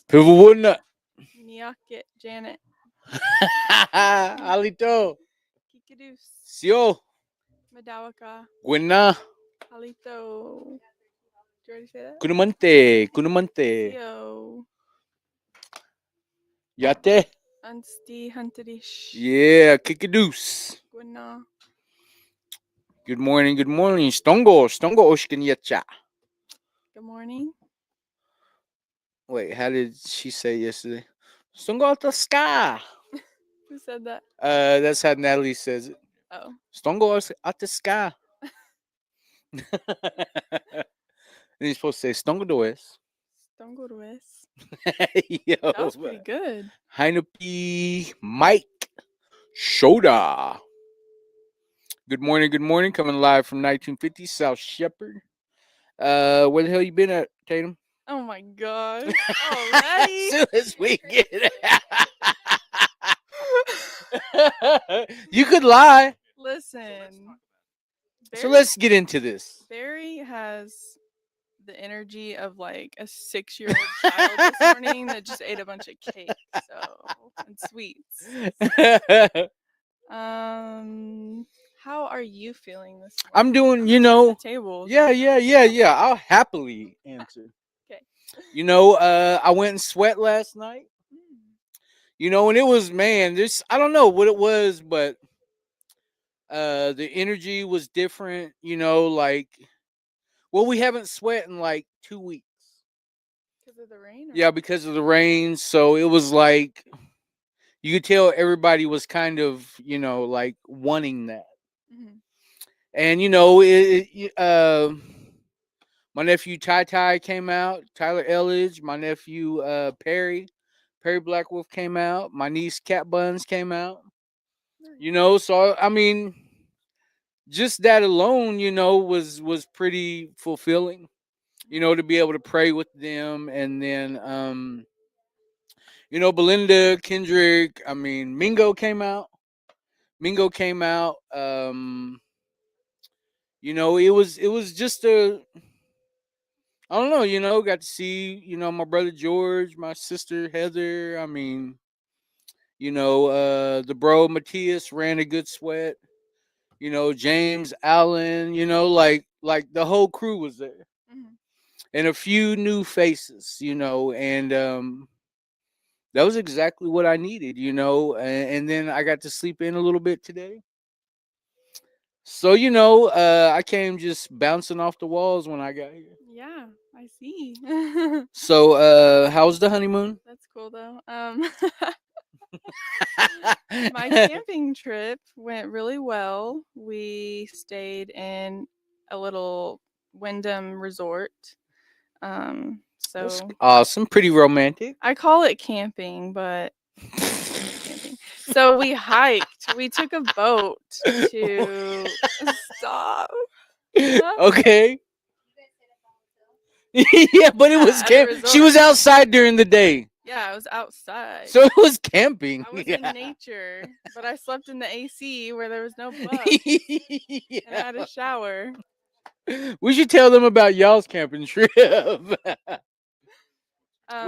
Pivawuna. Niakit, Janet, Alito. Kikadus, Sio. Madawaka, Gwena. Halito. Did you already say that? Kunumante. Kunumante. Sio. Yate. Unsti Huntedish. Yeah. Kikadoos. Gwna. Good morning. Good morning. Stongo. Stongo Oshkin Yacha. Good morning. Wait, how did she say yesterday? Stongo at the sky. Who said that? That's how Natalie says it. Oh. Stongo at the sky. Then you're supposed to say Stongo does. Stongorues. Yo, That was pretty good. Heinepe Mike Shoda. Good morning, good morning. Coming live from 1950 South Shepherd. Where the hell you been at, Tatum? Oh my gosh. Already? As soon as we get you could lie. Listen. So let's get into this. Barry has the energy of like a 6-year-old child this morning that just ate a bunch of cake, and sweets. How are you feeling this morning? I'm doing, tables. Yeah. I'll happily answer. Okay. I went and sweat last night. And it was, man, I don't know what it was, but the energy was different, we haven't sweat in like 2 weeks. Because of the rain? Yeah, because of the rain. So it was like, you could tell everybody was kind of, like wanting that. Mm-hmm. And, my nephew Ty came out, Tyler Elledge, my nephew Perry Blackwolf came out, my niece Cat Buns came out. So I mean, just that alone, was pretty fulfilling. To be able to pray with them, and then Belinda, Kendrick, I mean, Mingo came out. It was just I don't know, got to see, my brother George, my sister Heather. I mean, the bro Matthias ran a good sweat. James Allen, like the whole crew was there. Mm-hmm. And a few new faces, and that was exactly what I needed, and then I got to sleep in a little bit today. So, I came just bouncing off the walls when I got here. Yeah, I see. So, how was the honeymoon? That's cool though. My camping trip went really well. We stayed in a little Wyndham resort. That's So awesome. Pretty romantic. I call it camping, but camping. So we hiked. We took a boat to stop. Okay. Yeah, but it was at a camp. She was resort. outside during the day, Yeah, I was outside. so it was camping. I was Yeah. in nature, but I slept in the AC where there was no bugs and I had a shower. We should tell them about y'all's camping trip. Well,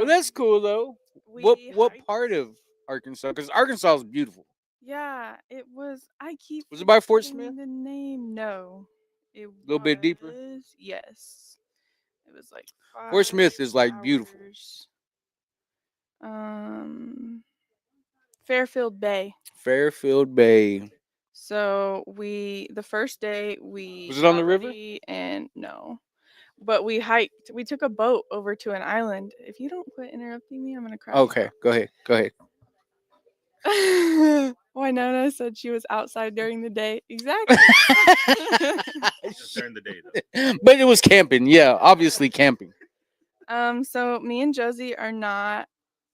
that's cool though. What hiked. part of Arkansas? Because Arkansas is beautiful. Yeah, it was. I keep. Was it by Fort forgetting Smith? The name? No, it A little bit deeper. Yes, it was like Fort Smith 5 is like beautiful. hours. Fairfield Bay. Fairfield Bay. So the first day we Was it on the got river? ready and no, but we hiked. We took a boat over to an island. If you don't quit interrupting me, I'm gonna crash. Okay, go ahead. Go ahead. Winona said she was outside during the day. Exactly. Just during the day, though. But it was camping. Yeah, obviously camping. So me and Josie are not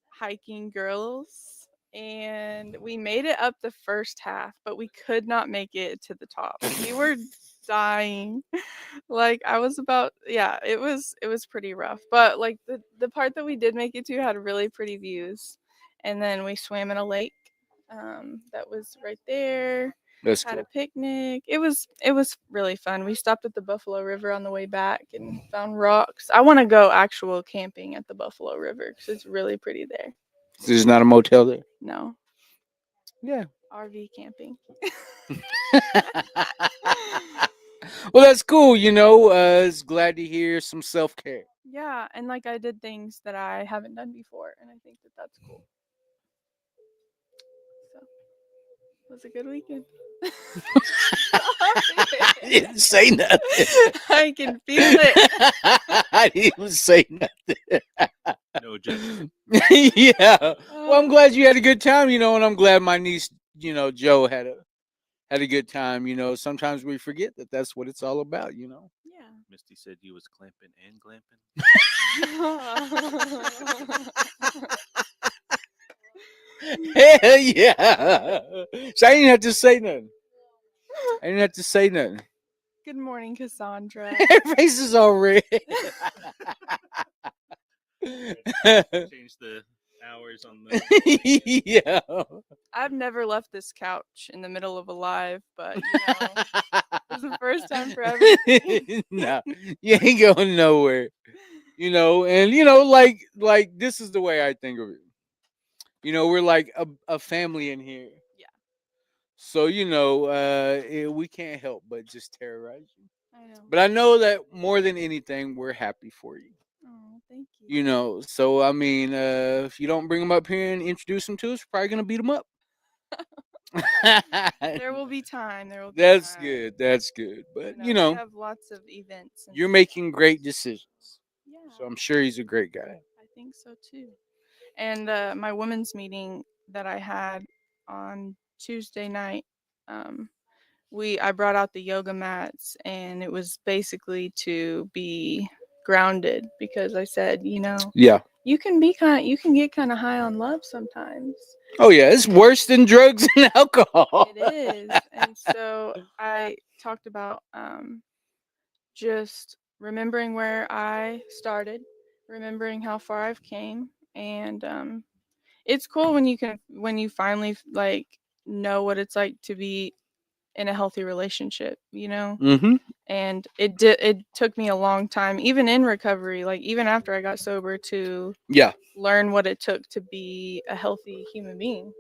hiking girls, and we made it up the first half, but we could not make it to the top. We were dying. Like I was about, yeah, it was pretty rough. But like the part that we did make it to had really pretty views. And then we swam in a lake that was right there. That's Had cool. a picnic. It was really fun. We stopped at the Buffalo River on the way back and found rocks. I want to go actual camping at the Buffalo River because it's really pretty there. There's not a motel there. No, Yeah. RV camping. Well, that's cool. It's glad to hear some self care. Yeah, and like I did things that I haven't done before, and I think that that's cool. So, it was a good weekend. I didn't say nothing. I can feel it. I didn't even say nothing. No judgment. Yeah. Well, I'm glad you had a good time, and I'm glad my niece, Joe had a good time. Sometimes we forget that that's what it's all about. Yeah. Misty said you was clamping and glamping. Hell yeah. So I didn't have to say nothing. Good morning, Cassandra. Her face is all red. Change the hours on the. Yeah. I've never left this couch in the middle of a live, but it's the first time for everything. No, you ain't going nowhere. And like this is the way I think of it. We're like a family in here. Yeah. So we can't help but just terrorize you. I know. But I know that more than anything, we're happy for you. Oh, thank you. So I mean, if you don't bring them up here and introduce them to us, we're probably gonna beat them up. There will be time. There will be That's time. good. That's good. But We have lots of events. And you're making great decisions. yeah, So I'm sure he's a great guy. I think so too. And my women's meeting that I had on Tuesday night, I brought out the yoga mats, and it was basically to be grounded because I said, Yeah. you can get kind of high on love sometimes. Oh yeah, it's worse than drugs and alcohol. It is. And so I talked about just remembering where I started, remembering how far I've came, and it's cool when you finally like know what it's like to be in a healthy relationship, Mm-hmm. And it took me a long time, even in recovery, like even after I got sober, to Yeah. learn what it took to be a healthy human being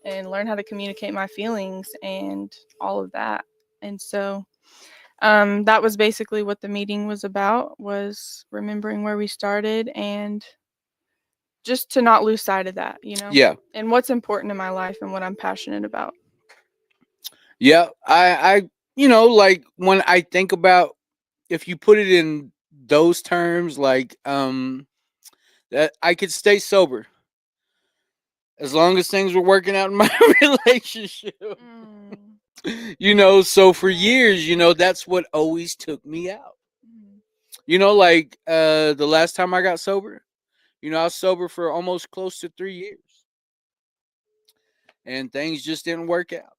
and learn how to communicate my feelings and all of that. And so that was basically what the meeting was about, was remembering where we started and just to not lose sight of that, Yeah. and what's important in my life and what I'm passionate about. Yeah. I like when I think about, if you put it in those terms, like that I could stay sober as long as things were working out in my relationship. So for years, that's what always took me out. Like the last time I got sober, I was sober for almost close to 3 years. And things just didn't work out.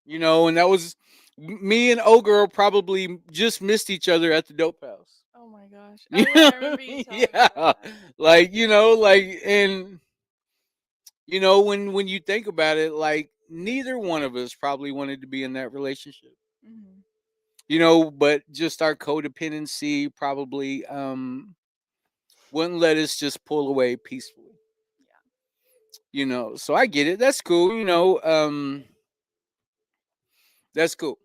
And that was me and O Girl probably just missed each other at the dope house. Oh my gosh. Oh, yeah, I remember you telling me about that. When you think about it, like neither one of us probably wanted to be in that relationship. But just our codependency probably wouldn't let us just pull away peacefully. Yeah. So I get it. That's cool. That's cool.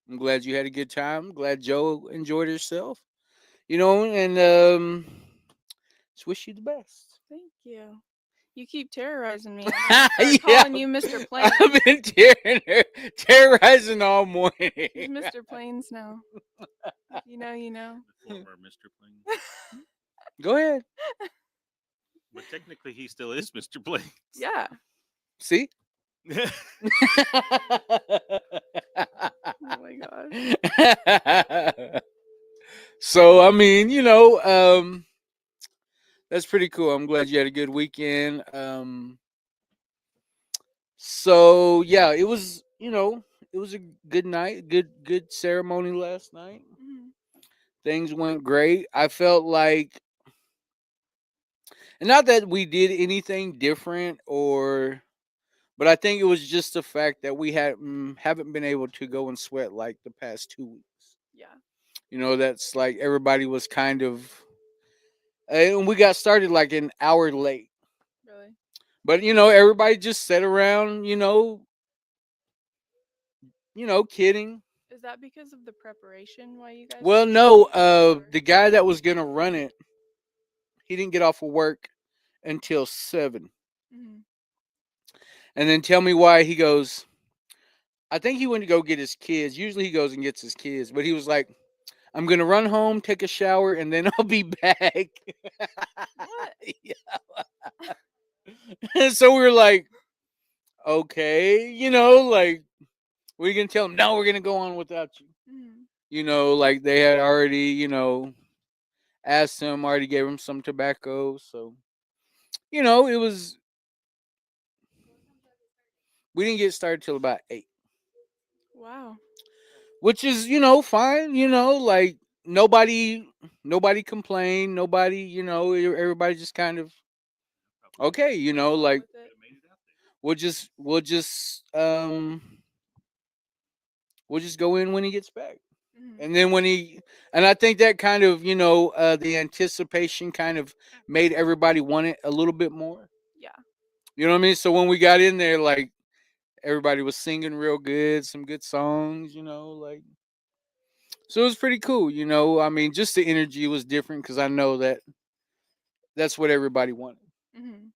I'm glad you had a good time. Glad Joe enjoyed herself. And just wish you the best. Thank you. You keep terrorizing me. I'm gonna start calling you Mr. Plains. I've been terrorizing all morning. He's Mr. Plains now. You know. The former Mr. Plains. Go ahead. But technically, he still is Mr. Plains. Yeah. See? Oh my gosh. So I mean, that's pretty cool. I'm glad you had a good weekend. So yeah, it was a good night, good ceremony last night. Things went great. I felt like, and not that we did anything different or But I think it was just the fact that we haven't been able to go and sweat like the past 2 weeks. Yeah. That's like everybody was kind of, and we got started like an hour late. Really? But everybody just sat around, kidding. Is that because of the preparation why you guys? Well, were no, late, or- the guy that was gonna run it, he didn't get off of work until 7. Mhm. And then tell me why. He goes, I think he went to go get his kids. Usually he goes and gets his kids, but he was like, I'm gonna run home, take a shower, and then I'll be back. What? And so we were like, okay, like we can tell him, no, we're gonna go on without you. Mhm. Like they had already, asked him, already gave him some tobacco. So, it was, we didn't get started till about 8, Wow. which is, fine, like nobody complained. Nobody, everybody just kind of, okay, like With it. we'll just we'll just go in when he gets back. Mhm. And then and I think that kind of, the anticipation kind of made everybody want it a little bit more. Yeah. You know what I mean? So when we got in there, like everybody was singing real good, some good songs, like, so it was pretty cool. I mean, just the energy was different because I know that's what everybody wanted. Mhm.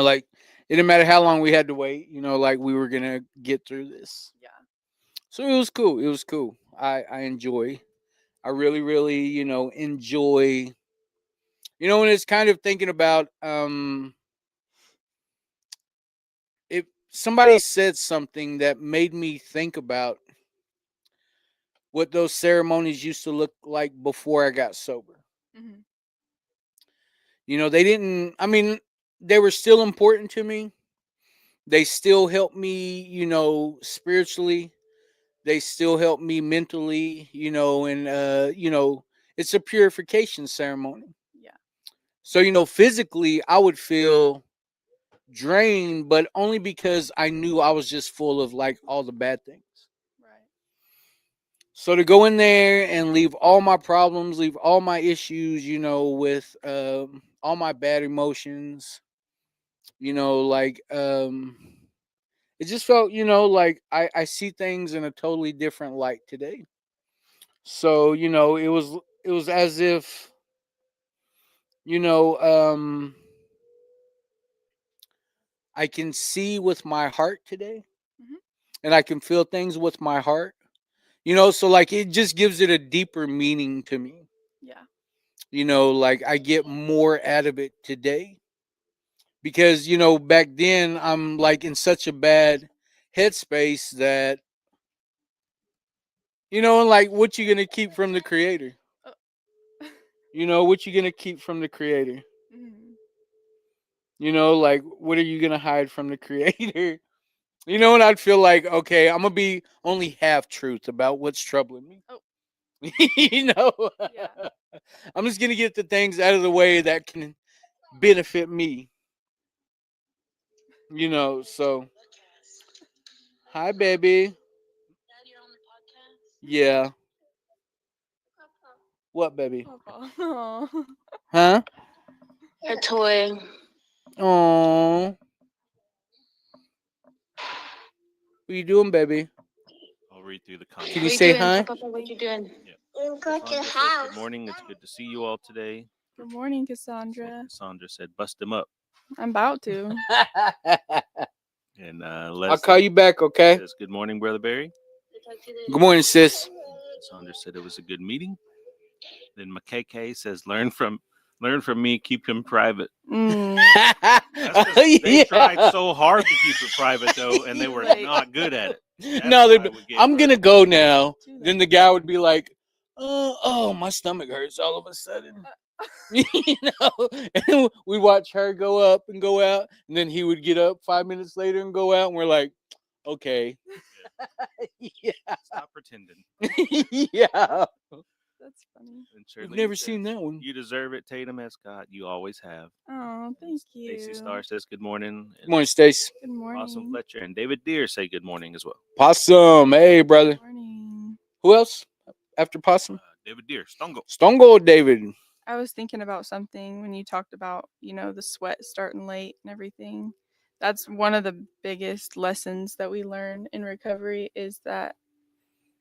Like it didn't matter how long we had to wait, like we were gonna get through this. Yeah. So it was cool. It was cool. I enjoy. I really, really, enjoy. And it's kind of thinking about if somebody said something that made me think about what those ceremonies used to look like before I got sober. Mhm. They didn't. I mean, they were still important to me. They still helped me, spiritually. They still help me mentally, and it's a purification ceremony. Yeah. So, physically I would feel drained, but only because I knew I was just full of like all the bad things. Right. So to go in there and leave all my problems, leave all my issues, with all my bad emotions, like it just felt, like I see things in a totally different light today. So, it was as if, you know, um, I can see with my heart today, Mhm. and I can feel things with my heart. So like it just gives it a deeper meaning to me. Yeah. Like I get more out of it today because, back then I'm like in such a bad headspace that, and like what you gonna keep from the creator? Oh. What you gonna keep from the creator? Mhm. Like what are you gonna hide from the creator? And I'd feel like, okay, I'm gonna be only half truth about what's troubling me. Oh. you know, Yeah. I'm just gonna get the things out of the way that can benefit me. So hi, baby. Yeah. What, baby? Papa. Aw. Huh? A toy. Oh, what you doing, baby? I'll read through the Can comments. you What you say doing, hi? Papa? What you doing? Yeah. Go to Cassandra says, house. good morning. It's good to see you all today. Good morning, So Cassandra. Cassandra said, bust him up. I'm about to. And I'll Leslie call you back, okay? says, good morning, Brother Barry. Good morning, sis. Cassandra said it was a good meeting. Then McKay says, learn from me, keep him private. Mm. That's 'cause they Yeah. tried so hard to keep it private though, and they were Like- not good at it. That's No, why we get I'm gonna burned. go now. Do Then that. the guy would be like, "Oh, my stomach hurts all of a sudden." And we watch her go up and go out, and then he would get up 5 minutes later and go out, and we're like, "Okay, yeah, Stop pretending. yeah." That's funny. And We've Shirley never says, seen that one. You deserve it, Tatum S. Scott. You always have. Oh, thank Stacy you. Starr says good morning. Good morning, Stace. Good morning. Awesome Fletcher and David Deere say good morning as well. Possum. Hey, brother. Good morning. Who else after Possum? David Deere, Stongo. Stone Cold David. I was thinking about something when you talked about, the sweat starting late and everything. That's one of the biggest lessons that we learn in recovery is that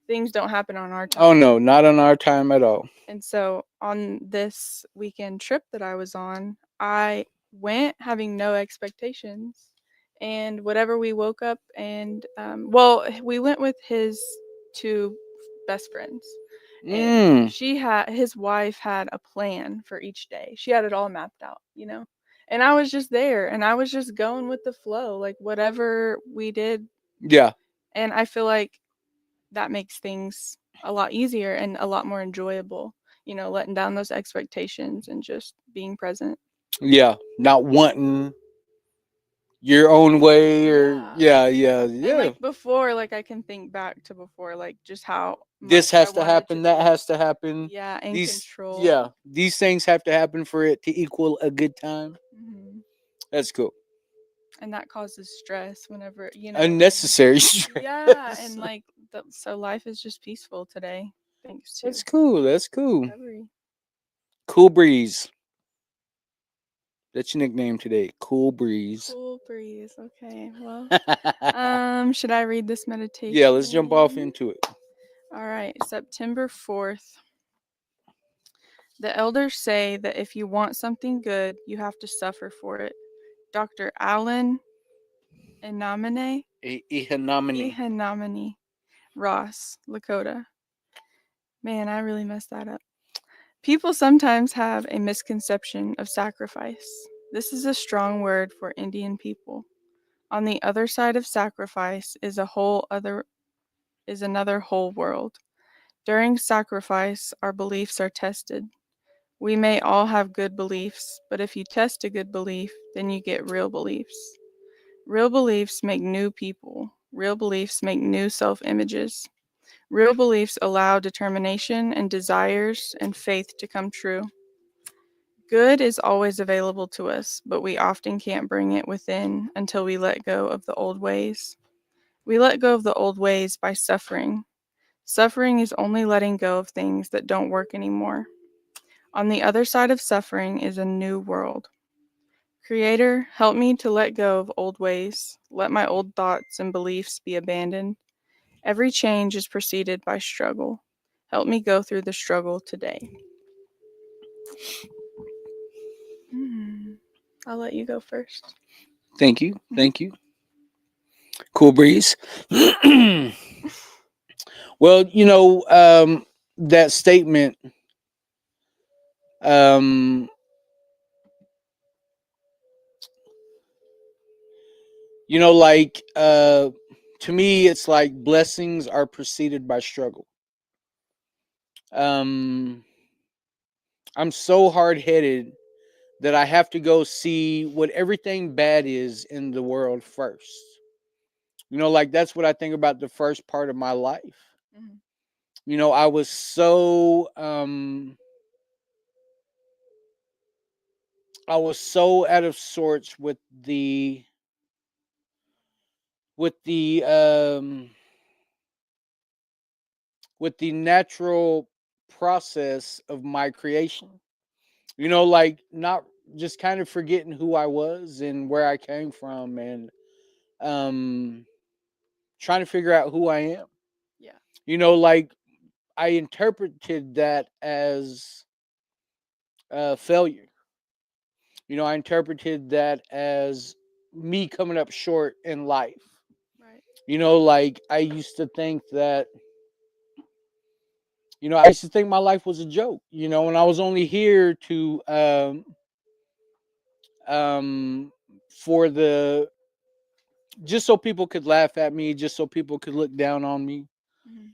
things don't happen on our time. Oh, no, not on our time at all. And so on this weekend trip that I was on, I went having no expectations. And whatever we woke up and, we went with his two best friends. And his wife had a plan for each day. She had it all mapped out, And I was just there and I was just going with the flow, like whatever we did. Yeah. And I feel like that makes things a lot easier and a lot more enjoyable, letting down those expectations and just being present. Yeah. Not wanting your own way or And like before, like I can think back to before, like just how this much I has to wanted happen, that do. has to happen. Yeah, and These control. yeah, these things have to happen for it to equal a good time. Mhm. That's cool. And that causes stress whenever, Unnecessary stress. Yeah, and like so life is just peaceful today thanks to That's cool. That's cool. recovery. Cool Breeze. That's your nickname today. Cool Breeze. Cool breeze. Okay. Well, should I read this meditation? Yeah, let's jump off into it. All right, September 4th. The elders say that if you want something good, you have to suffer for it. Dr. Alan Inomine Ihanomini. Ross, Lakota. Man, I really messed that up. People sometimes have a misconception of sacrifice. This is a strong word for Indian people. On the other side of sacrifice is another whole world. During sacrifice, our beliefs are tested. We may all have good beliefs, but if you test a good belief, then you get real beliefs. Real beliefs make new people. Real beliefs make new self-images. Real beliefs allow determination and desires and faith to come true. Good is always available to us, but we often can't bring it within until we let go of the old ways. We let go of the old ways by suffering. Suffering is only letting go of things that don't work anymore. On the other side of suffering is a new world. Creator, help me to let go of old ways. Let my old thoughts and beliefs be abandoned. Every change is preceded by struggle. Help me go through the struggle today. I'll let you go first. Thank you. Thank you. Cool Breeze. Well, that statement, to me, it's like blessings are preceded by struggle. I'm so hard-headed that I have to go see what everything bad is in the world first. That's what I think about the first part of my life. Mhm. I was so out of sorts with the natural process of my creation. Not just kind of forgetting who I was and where I came from, and trying to figure out who I am. Yeah. I interpreted that as failure. I interpreted that as me coming up short in life. Right. I used to think that, I used to think my life was a joke, and I was only here to, for just so people could laugh at me, just so people could look down on me. Mhm.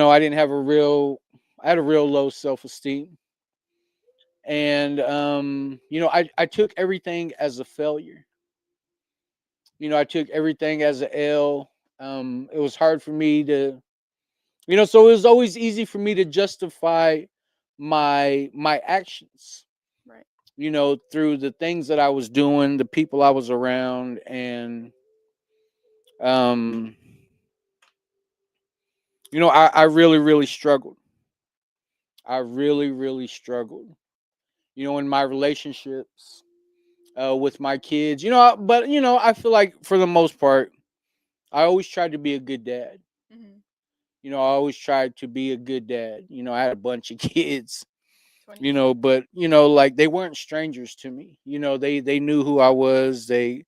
I didn't have I had a real low self-esteem. And, I took everything as a failure. I took everything as an L. It was hard for me to, so it was always easy for me to justify my actions, Right. through the things that I was doing, the people I was around, and um, I really, really struggled. I really, really struggled. In my relationships, with my kids. But I feel like for the most part, I always tried to be a good dad. Mm-hmm. I always tried to be a good dad. I had a bunch of kids, 20. but like they weren't strangers to me. They knew who I was. They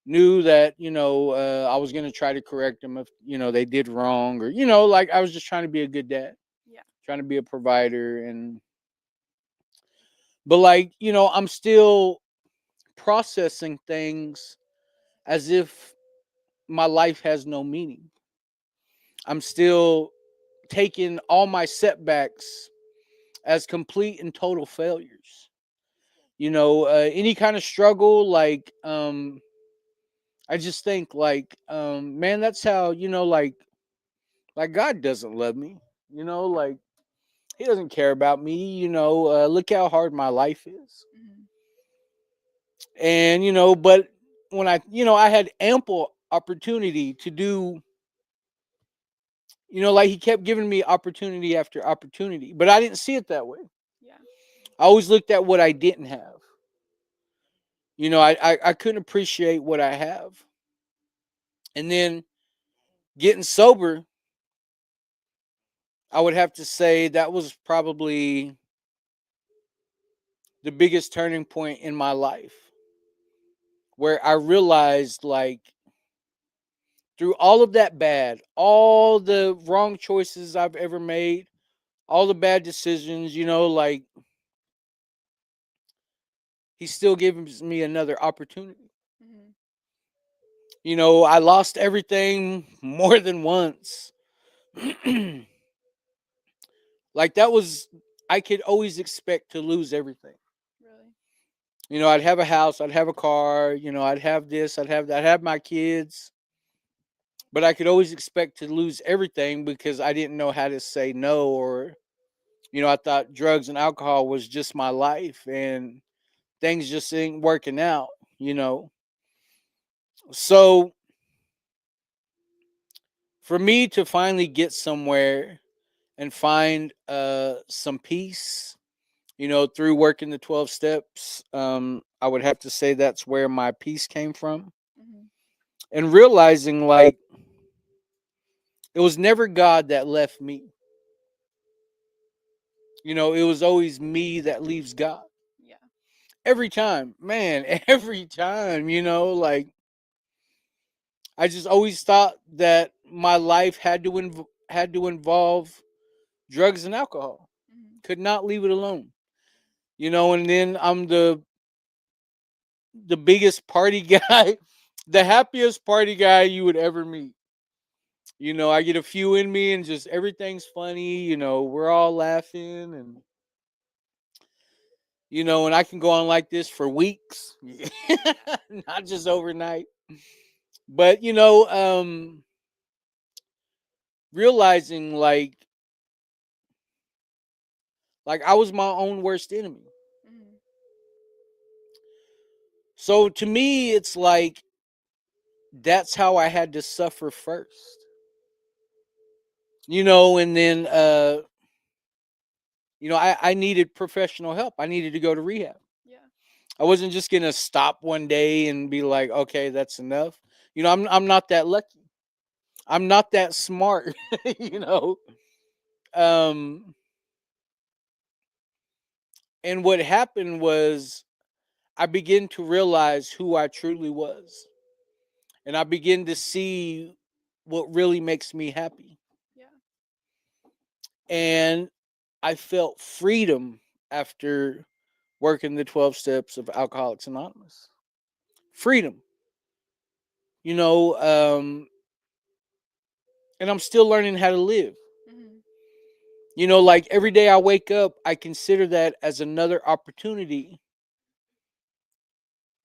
knew that I was gonna try to correct them if they did wrong, or like I was just trying to be a good dad, Yeah. trying to be a provider. And but like I'm still processing things as if my life has no meaning. I'm still taking all my setbacks as complete and total failures. Any kind of struggle, like I just think like man, that's how like God doesn't love me. Like he doesn't care about me. Look how hard my life is. Mm-hmm. And but when I had ample opportunity to do, like he kept giving me opportunity after opportunity, but I didn't see it that way. Yeah. I always looked at what I didn't have. I couldn't appreciate what I have. And then getting sober, I would have to say that was probably the biggest turning point in my life, where I realized, like, through all of that bad, all the wrong choices I've ever made, all the bad decisions, like he still gives me another opportunity. Mm-hmm. I lost everything more than once. Like that was, I could always expect to lose everything. Really. I'd have a house, I'd have a car, I'd have this, I'd have my kids, but I could always expect to lose everything because I didn't know how to say no, or I thought drugs and alcohol was just my life, and things just ain't working out, you know. So for me to finally get somewhere and find some peace, through working the 12 steps, I would have to say that's where my peace came from. Mm-hmm. And realizing, like, it was never God that left me. It was always me that leaves God. Yeah. Every time, man, every time, like I just always thought that my life had to involve drugs and alcohol. Mm-hmm. Could not leave it alone. And then I'm the biggest party guy, the happiest party guy you would ever meet. I get a few in me and just everything's funny, we're all laughing, and I can go on like this for weeks, not just overnight. But realizing like I was my own worst enemy. Mm-hmm. So to me, it's like that's how I had to suffer first. And then I needed professional help. I needed to go to rehab. Yeah. I wasn't just gonna stop one day and be like, okay, that's enough. I'm not that lucky. I'm not that smart, you know. Um, and what happened was I began to realize who I truly was, and I began to see what really makes me happy. Yeah. And I felt freedom after working the 12 steps of Alcoholics Anonymous. Freedom, you know, um, and I'm still learning how to live. Mm-hmm. Like every day I wake up, I consider that as another opportunity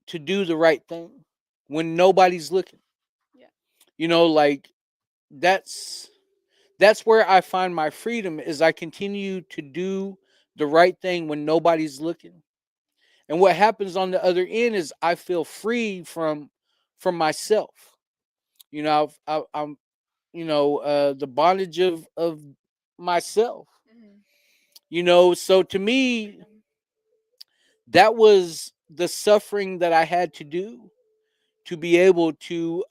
to do the right thing when nobody's looking. Yeah. Like that's where I find my freedom is I continue to do the right thing when nobody's looking. And what happens on the other end is I feel free from myself. You know, I'm the bondage of myself. You know, so to me, that was the suffering that I had to do to be able to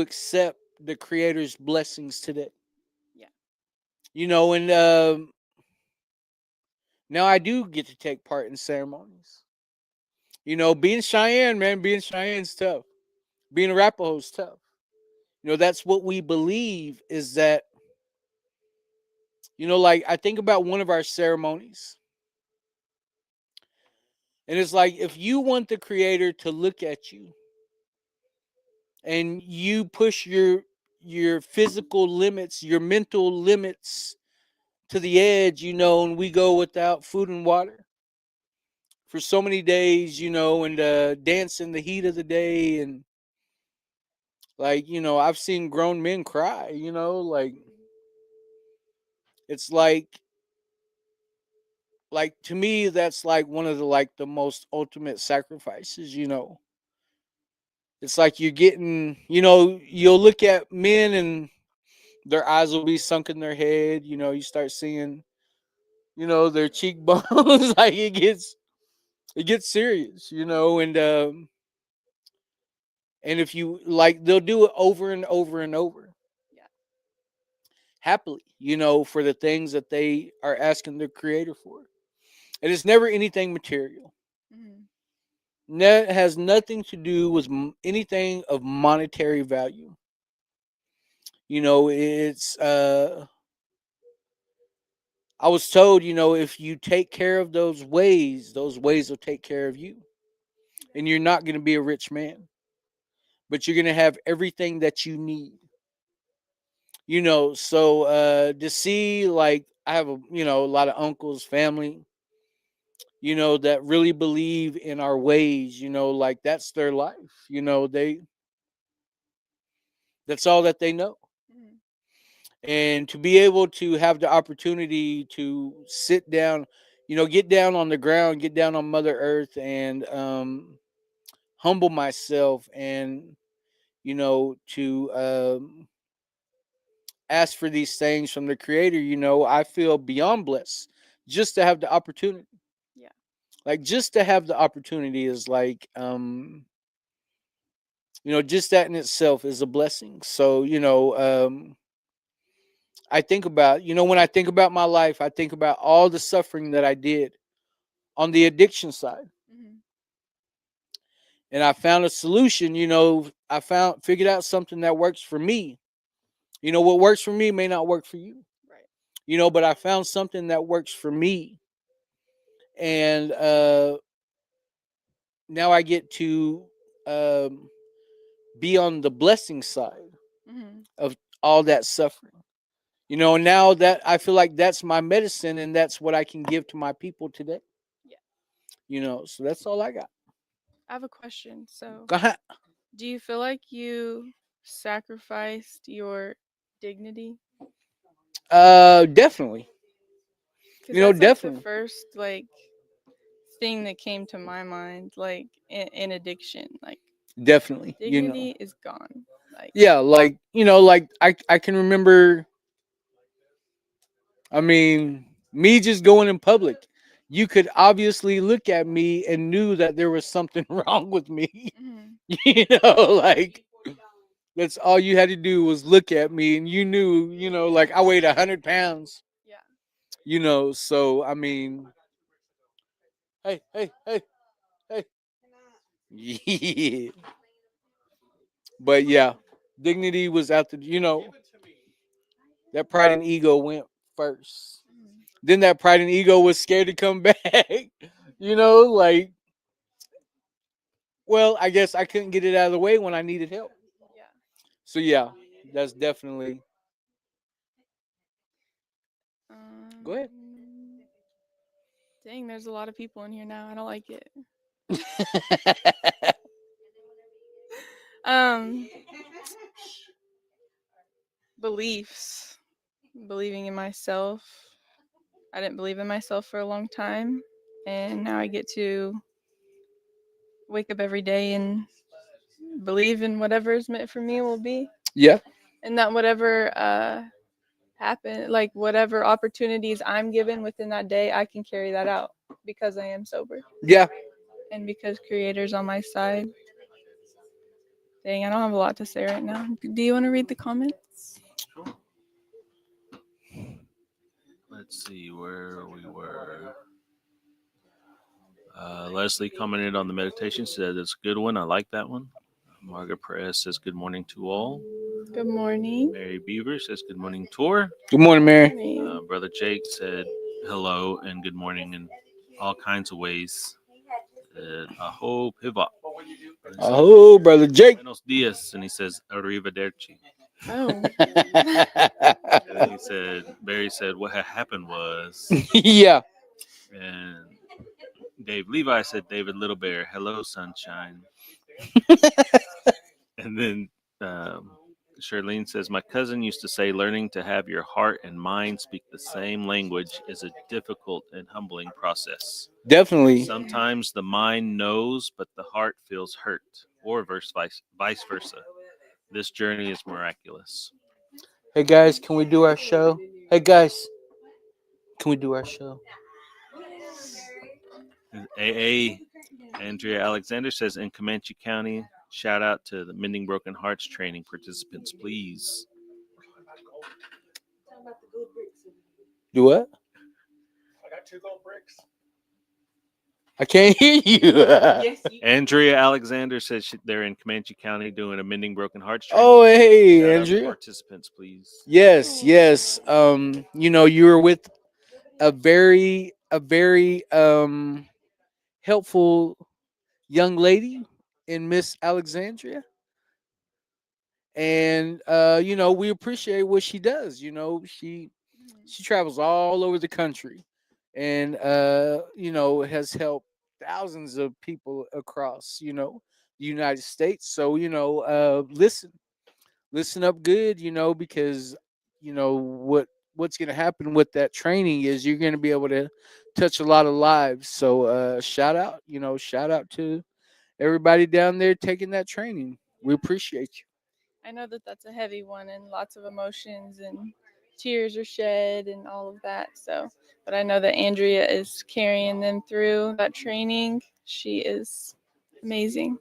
accept the Creator's blessings today. Yeah. You know, and now I do get to take part in ceremonies. You know, being Cheyenne, man, being Cheyenne's tough. Being Arapahoe's tough. You know, that's what we believe is that, you know, like I think about one of our ceremonies. And it's like if you want the Creator to look at you and you push your physical limits, your mental limits to the edge, you know, and we go without food and water for so many days, you know, and dance in the heat of the day. And like, you know, I've seen grown men cry, you know, like it's like to me that's like one of the most ultimate sacrifices, you know. It's like you're getting, you know, you'll look at men and their eyes will be sunk in their head, you know, you start seeing, you know, their cheekbones. Like it gets serious, you know. And if you like, they'll do it over and over and over. Yeah. Happily, you know, for the things that they are asking their Creator for. And it's never anything material. That has nothing to do with anything of monetary value. You know, it's I was told, you know, if you take care of those ways will take care of you. And you're not going to be a rich man, but you're going to have everything that you need. You know, so to see like I have a lot of uncles, family, you know, that really believe in our ways, you know, like that's their life. You know, that's all that they know. And to be able to have the opportunity to sit down, you know, get down on the ground, get down on Mother Earth, and humble myself, and you know, to ask for these things from the Creator, you know, I feel beyond blessed just to have the opportunity. Yeah. Like just to have the opportunity is like you know, just that in itself is a blessing. So, you know, I think about, you know, when I think about my life, I think about all the suffering that I did on the addiction side. And I found a solution, you know, figured out something that works for me. You know, what works for me may not work for you. Right. You know, but I found something that works for me. And now I get to um, be on the blessing side of all that suffering. You know, now that I feel like that's my medicine and that's what I can give to my people today. Yeah. You know, so that's all I got. I have a question. So, Go ahead. do you feel like you sacrificed your dignity? Definitely. Because You know, that's like the definitely. first like thing that came to my mind, like in addiction, like Definitely. You know. dignity is gone. Like Yeah, like, you know, like I can remember, I mean, me just going in public. You could obviously look at me and knew that there was something wrong with me. You know, like that's all you had to do was look at me and you knew, you know, like I weighed 100 pounds, yeah, you know, so I mean, hey, hey, hey, hey. Yeah. But yeah, dignity was out the, you know, that pride and ego went first. Then that pride and ego was scared to come back. You know, like, well, I guess I couldn't get it out of the way when I needed help. yeah. So yeah, that's definitely. Go ahead. Dang, there's a lot of people in here now. I don't like it. Um, beliefs. believing in myself. I didn't believe in myself for a long time, and now I get to wake up every day and believe in whatever is meant for me will be, Yeah. and that whatever happen, like whatever opportunities I'm given within that day, I can carry that out because I am sober Yeah. and because Creator's on my side. Dang, I don't have a lot to say right now. Do you want to read the comments? Let's see where we were. Leslie commented on the meditation, said it's a good one. I like that one. Margaret Perez says good morning to all. Good morning. Mary Beaver says good morning, Tor. Good morning, Mary. Morning. Brother Jake said hello and good morning in all kinds of ways. Aho pivot. Oh, brother Jake. Buenos dias, and he says arrivederci. Oh, And then he said, Barry said, what had happened was, Yeah. and Dave Levi said, David Little Bear, hello, sunshine. And then Charlene says, my cousin used to say, learning to have your heart and mind speak the same language is a difficult and humbling process. Definitely. Sometimes the mind knows, but the heart feels hurt, or vice versa. This journey is miraculous. Hey guys, can we do our show? Hey guys, can we do our show? AA Andrea Alexander says, in Comanche County, shout out to the Mending Broken Hearts training participants, please. Do what? I got 2 gold bricks. I can't hear you. Andrea Alexander says they're in Comanche County doing a Mending Broken Hearts training. Oh, hey, Shout out to Andrea. participants, please. Yes, yes. You know, you were with a very helpful young lady in Miss Alexandria. And you know, we appreciate what she does. You know, she travels all over the country and you know, has helped thousands of people across, you know, the United States. So, you know, listen up good, you know, because you know what's going to happen with that training is you're going to be able to touch a lot of lives. So shout out to everybody down there taking that training. We appreciate you. I know that that's a heavy one and lots of emotions and tears are shed and all of that. So, but I know that Andrea is carrying them through that training. She is amazing.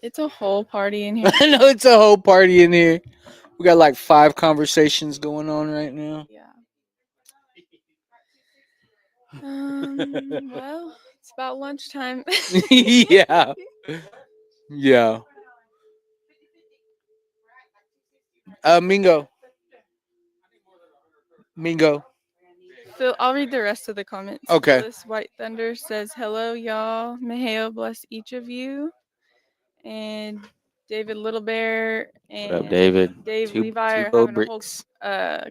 It's a whole party in here. I know it's a whole party in here. We got like 5 conversations going on right now. Yeah. Well, it's about lunchtime. Yeah. Yeah. Mingo. So I'll read the rest of the comments. Okay. This White Thunder says, hello, y'all. Maheo bless each of you. And David Little Bear and What up, David? Dave Two Levi are gold having a whole bricks.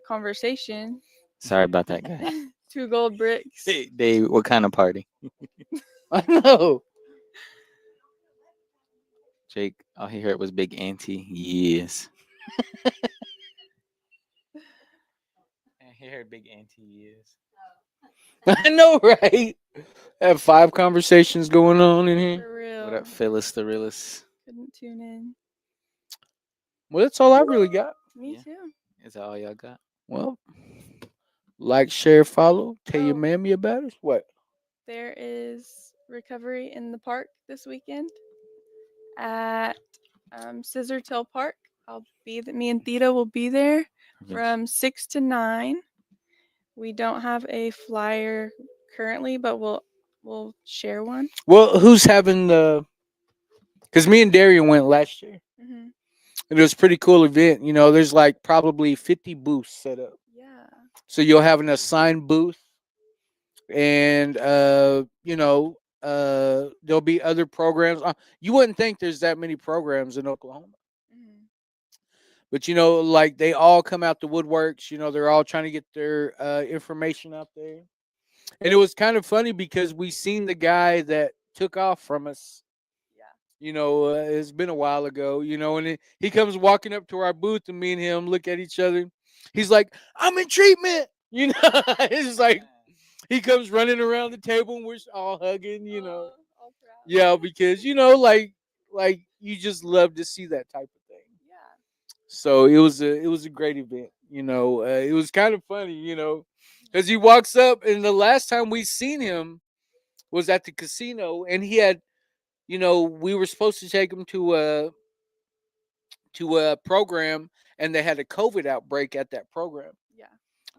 conversation. Sorry about that, guy. 2 gold bricks. Dave, what kind of party? I know. Jake, all he heard was Big Auntie. Yes. He heard Big Auntie. Yes. I know, right? Have 5 conversations going on in here. For real. What up, Phyllis the realist? Couldn't tune in. Well, that's all I really got. Me Yeah. too. Is that all y'all got? Well, like, share, follow. Tell your Oh. mammy about it. What? There is recovery in the park this weekend at Scissor Tail Park. Me and Theta will be there from 6 to 9. We don't have a flyer currently, but we'll share one. Well, who's having the? Because me and Darian went last year. Mm-hmm. It was a pretty cool event. You know, there's like probably 50 booths set up. Yeah. So you'll have an assigned booth, and you know, there'll be other programs. You wouldn't think there's that many programs in Oklahoma, Mm-hmm. but you know, like they all come out the woodworks. You know, they're all trying to get their information out there, and it was kind of funny because we seen the guy that took off from us. Yeah. You know, it's been a while ago. You know, and he comes walking up to our booth, and me and him look at each other. He's like, "I'm in treatment." You know, it's like he comes running around the table, and we're all hugging. You know, all proud. yeah, because you know, like you just love to see that type of thing. Yeah. So it was a great event. You know, it was kind of funny. You know, because he walks up, and the last time we seen him was at the casino, and he had, you know, we were supposed to take him to a program, and they had a COVID outbreak at that program. Yeah.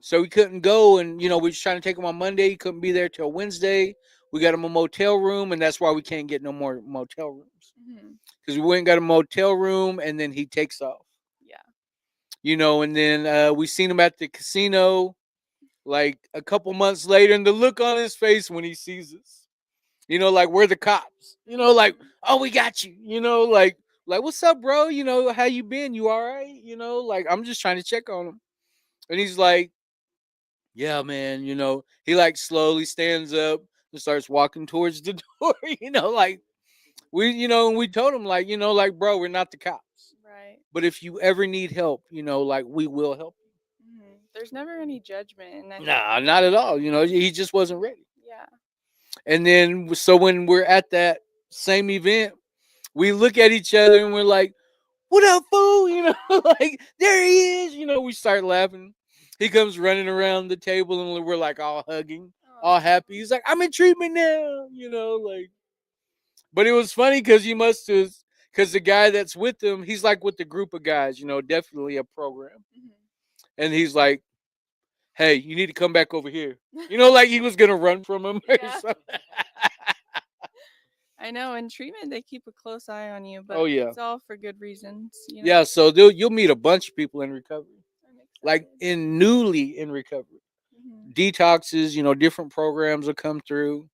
So he couldn't go, and you know, we was trying to take him on Monday. He couldn't be there till Wednesday. We got him a motel room, and that's why we can't get no more motel rooms. Hmm. Because we went and got a motel room, and then he takes off. Yeah. You know, and then we seen him at the casino like a couple months later, and the look on his face when he sees us. You know, like we're the cops. You know, like, oh, we got you. You know, like what's up, bro? You know, how you been? You all right? You know, like I'm just trying to check on him. And he's like, yeah, man. You know, he like slowly stands up and starts walking towards the door. You know, like you know, and we told him like, you know, like, bro, we're not the cops, Right. but if you ever need help, you know, like we will help you. There's never any judgment. And I think Nah, not at all. You know, he just wasn't ready. yeah. And then so when we're at that same event, we look at each other and we're like, "What up, fool?" You know, like there he is. You know, we start laughing. He comes running around the table and we're like all hugging, all happy. He's like, "I'm in treatment now." You know, like. But it was funny because because the guy that's with him, he's like with the group of guys. You know, definitely a program. And he's like, "Hey, you need to come back over here." You know, like he was gonna run from him. Or Yeah. something. I know in treatment they keep a close eye on you, but Oh, yeah. it's all for good reasons. You know? Yeah, so you'll meet a bunch of people in recovery, I'm like excited. newly in recovery. Mhm. Detoxes, you know, different programs will come through.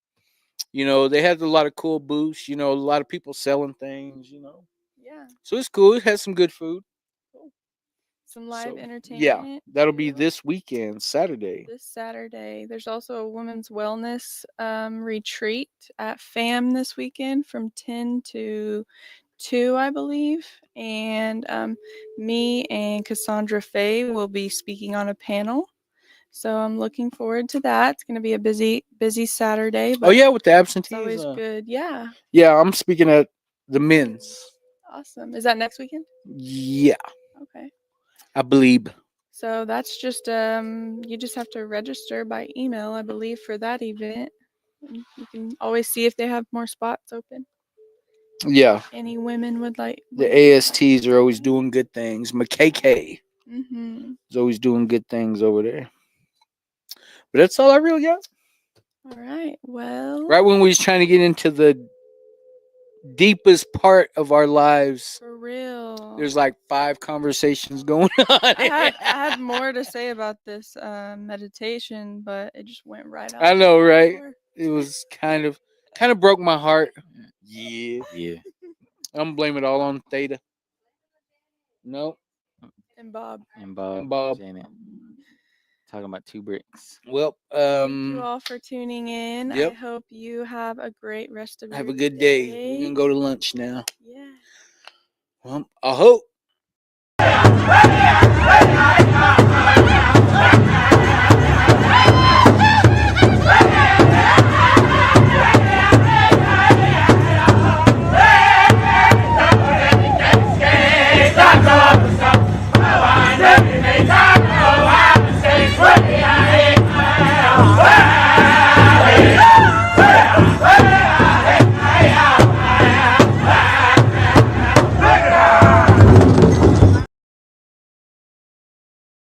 You know, they had a lot of cool booths. You know, a lot of people selling things. You know, Yeah. so it's cool. It has some good food. Some live So, entertainment. yeah, that'll be too. this weekend, Saturday. This Saturday. There's also a women's wellness retreat at FAM this weekend from 10 to 2, I believe. And me and Cassandra Faye will be speaking on a panel. So I'm looking forward to that. It's going to be a busy Saturday, Oh but yeah, with the it's absentees. always good. Yeah. Yeah, I'm speaking at the men's. Awesome. Is that next weekend? Yeah, Okay. I believe. So that's just you just have to register by email, I believe, for that event. And you can always see if they have more spots open. Yeah, Any women would like the ASTs are always doing good things. McKK Mhm. is always doing good things over there. But that's all I really got. All right. Well, Right when we was trying to get into the deepest part of our lives, for real. there's like 5 conversations going on. I had more to say about this meditation, but it just went right out. I know, the right? door. It was kind of broke my heart. Yeah, Yeah. I'm blaming it all on Theta. No, And Bob. And Bob. Bob. Janet. Talking about 2 bricks. Well, Thank you all for tuning in. I Yep. hope you have a great rest of have your a good day. We're gonna go to lunch now. Yeah. Well, I hope.